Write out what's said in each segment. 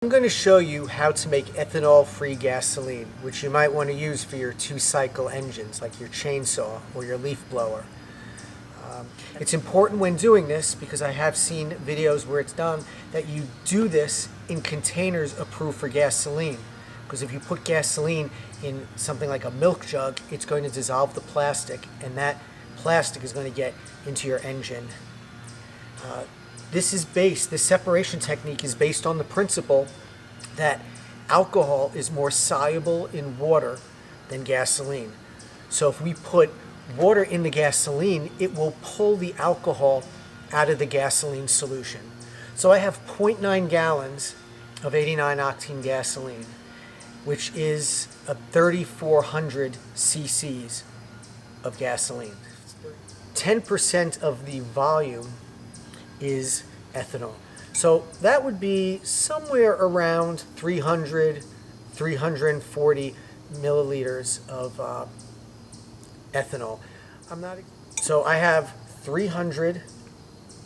I'm going to show you how to make ethanol-free gasoline, which you might want to use for your two-cycle engines, like your chainsaw or your leaf blower. It's important when doing this, because I have seen videos where it's done, that you do this in containers approved for gasoline. Because if you put gasoline in something like a milk jug, it's going to dissolve the plastic, and that plastic is going to get into your engine. This separation technique is based on the principle that alcohol is more soluble in water than gasoline. So if we put water in the gasoline, it will pull the alcohol out of the gasoline solution. So I have 0.9 gallons of 89 octane gasoline, which is 3,400 cc's of gasoline. 10% of the volume is ethanol. So that would be somewhere around 300, 340 milliliters of ethanol. So I have 300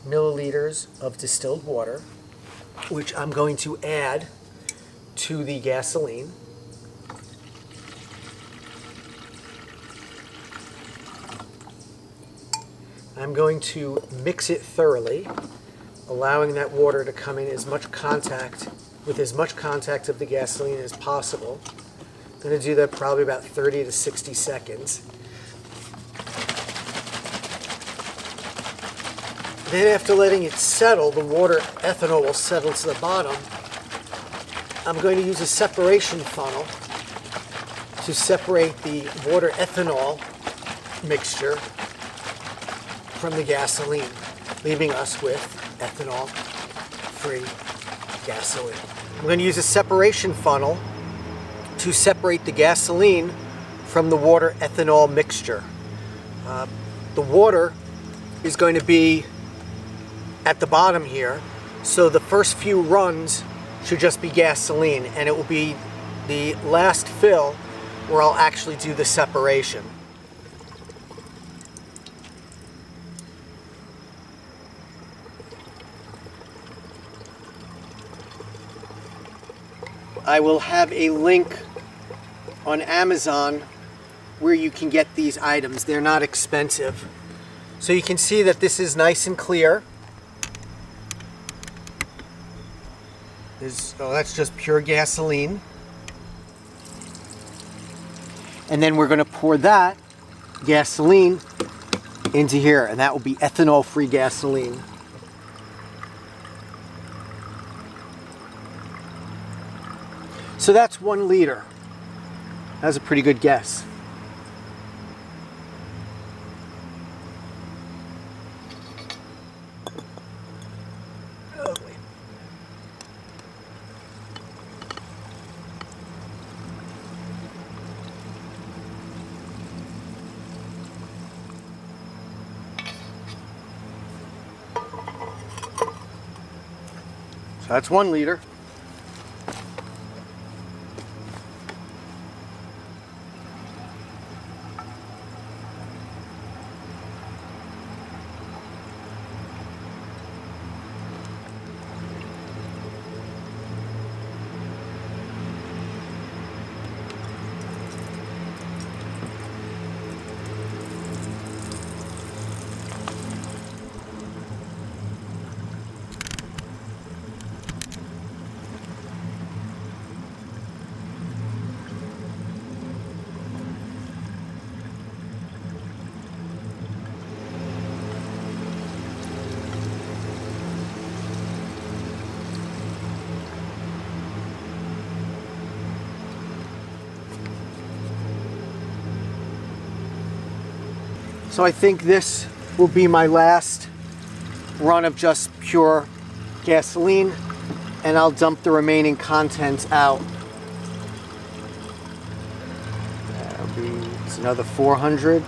milliliters of distilled water, which I'm going to add to the gasoline. I'm going to mix it thoroughly, allowing that water to come in with as much contact of the gasoline as possible. I'm going to do that probably about 30 to 60 seconds. Then after letting it settle, the ethanol will settle to the bottom. I'm going to use a separation funnel to separate the water ethanol mixture from the gasoline, leaving us with ethanol-free gasoline. I'm going to use a separation funnel to separate the gasoline from the water ethanol mixture. The water is going to be at the bottom here, so the first few runs should just be gasoline, and it will be the last fill where I'll actually do the separation. I will have a link on Amazon where you can get these items. They're not expensive. So you can see that this is nice and clear. That's just pure gasoline. And then we're going to pour that gasoline into here, and that will be ethanol-free gasoline. So that's 1 liter. That's a pretty good guess. So that's 1 liter. So I think this will be my last run of just pure gasoline, and I'll dump the remaining contents out. It's another 400.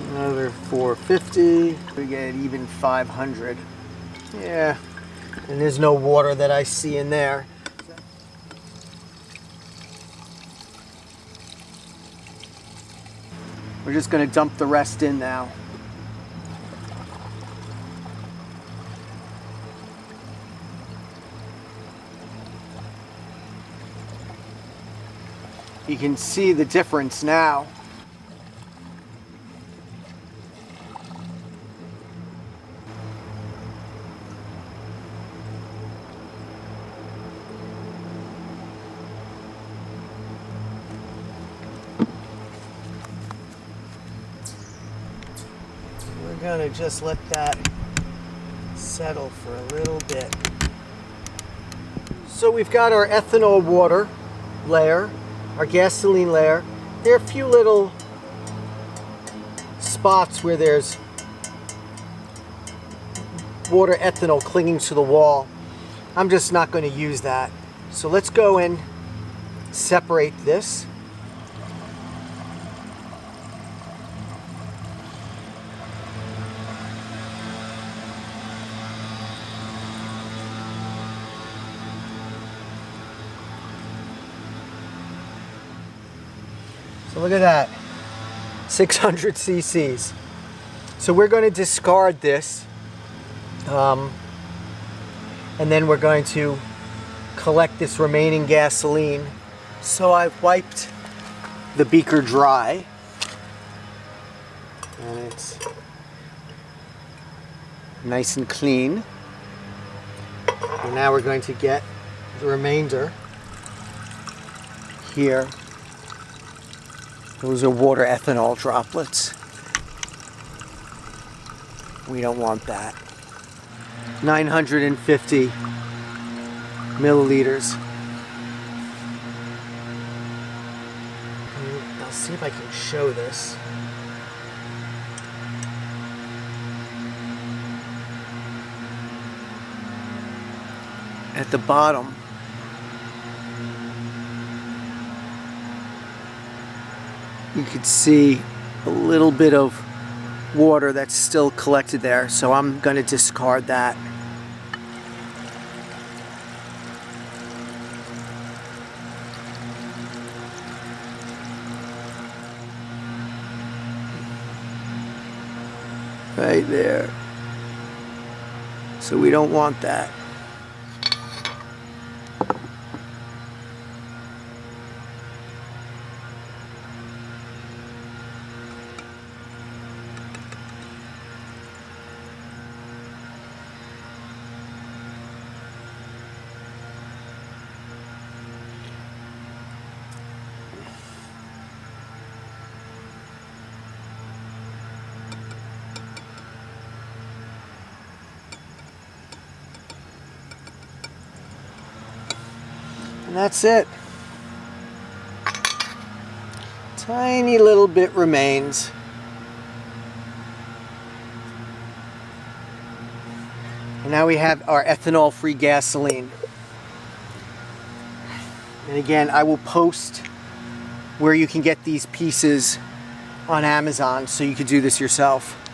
Another 450. We get even 500. Yeah, and there's no water that I see in there. We're just going to dump the rest in now. You can see the difference now. We're gonna just let that settle for a little bit. So we've got our ethanol water layer, our gasoline layer. There are a few little spots where there's water ethanol clinging to the wall. I'm just not going to use that. So let's go and separate this. So look at that, 600 cc's. So we're going to discard this, and then we're going to collect this remaining gasoline. So I've wiped the beaker dry, and it's nice and clean. And now we're going to get the remainder here. Those are water ethanol droplets. We don't want that. 950 milliliters. I'll see if I can show this. At the bottom, you could see a little bit of water that's still collected there, so I'm going to discard that. Right there. So we don't want that. And that's it. Tiny little bit remains. And now we have our ethanol-free gasoline. And again, I will post where you can get these pieces on Amazon so you could do this yourself.